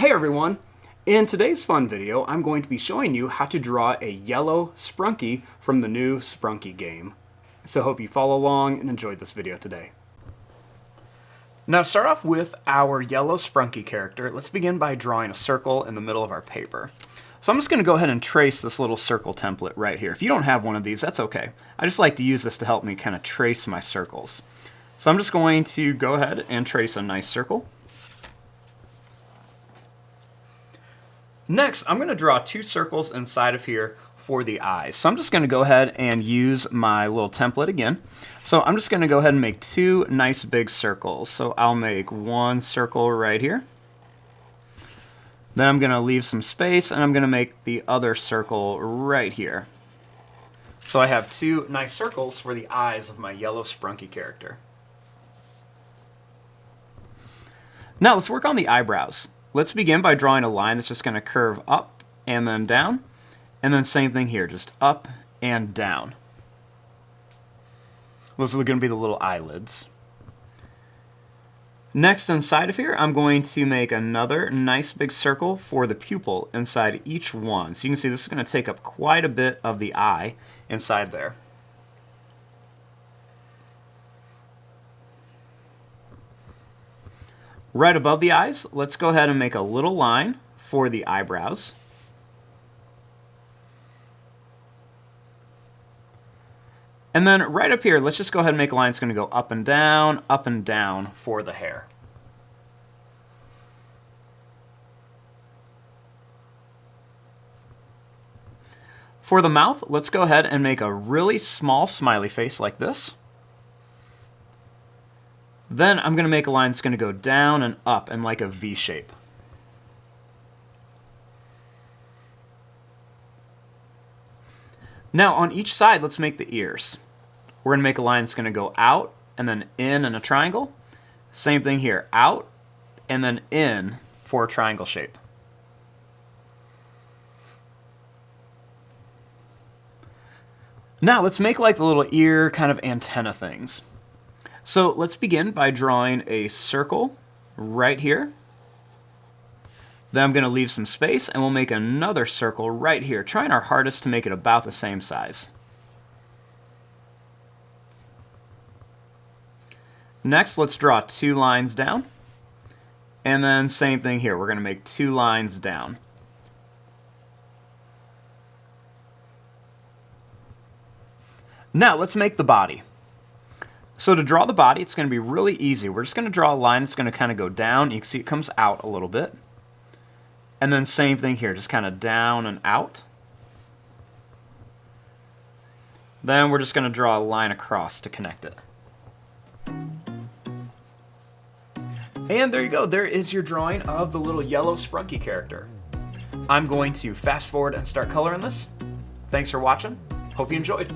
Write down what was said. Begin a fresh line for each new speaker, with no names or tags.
Hey everyone! In today's fun video, I'm going to be showing you how to draw a yellow Sprunki from the new Sprunki game. So hope you follow along and enjoy this video today. Now to start off with our yellow Sprunki character, let's begin by drawing a circle in the middle of our paper. So I'm just going to go ahead and trace this little circle template right here. If you don't have one of these, that's okay. I just like to use this to help me kind of trace my circles. So I'm just going to go ahead and trace a nice circle. Next, I'm going to draw two circles inside of here for the eyes. So I'm just going to go ahead and use my little template again. So I'm just going to go ahead and make two nice big circles. So I'll make one circle right here. Then I'm going to leave some space and I'm going to make the other circle right here. So I have two nice circles for the eyes of my yellow Sprunki character. Now let's work on the eyebrows. Let's begin by drawing a line that's just going to curve up and then down. And then same thing here, just up and down. Those are going to be the little eyelids. Next, inside of here, I'm going to make another nice big circle for the pupil inside each one. So you can see this is going to take up quite a bit of the eye inside there. Right above the eyes, let's go ahead and make a little line for the eyebrows. And then right up here, let's just go ahead and make a line that's going to go up and down for the hair. For the mouth, let's go ahead and make a really small smiley face like this. Then I'm going to make a line that's going to go down and up in like a V shape. Now on each side, let's make the ears. We're going to make a line that's going to go out and then in a triangle. Same thing here, out and then in for a triangle shape. Now let's make like the little ear kind of antenna things. So let's begin by drawing a circle right here. Then I'm going to leave some space and we'll make another circle right here, trying our hardest to make it about the same size. Next, let's draw two lines down. And then same thing here, we're going to make two lines down. Now let's make the body. So to draw the body, it's going to be really easy. We're just going to draw a line that's going to kind of go down. You can see it comes out a little bit. And then same thing here, just kind of down and out. Then we're just going to draw a line across to connect it. And there you go. There is your drawing of the little yellow Sprunki character. I'm going to fast forward and start coloring this. Thanks for watching. Hope you enjoyed.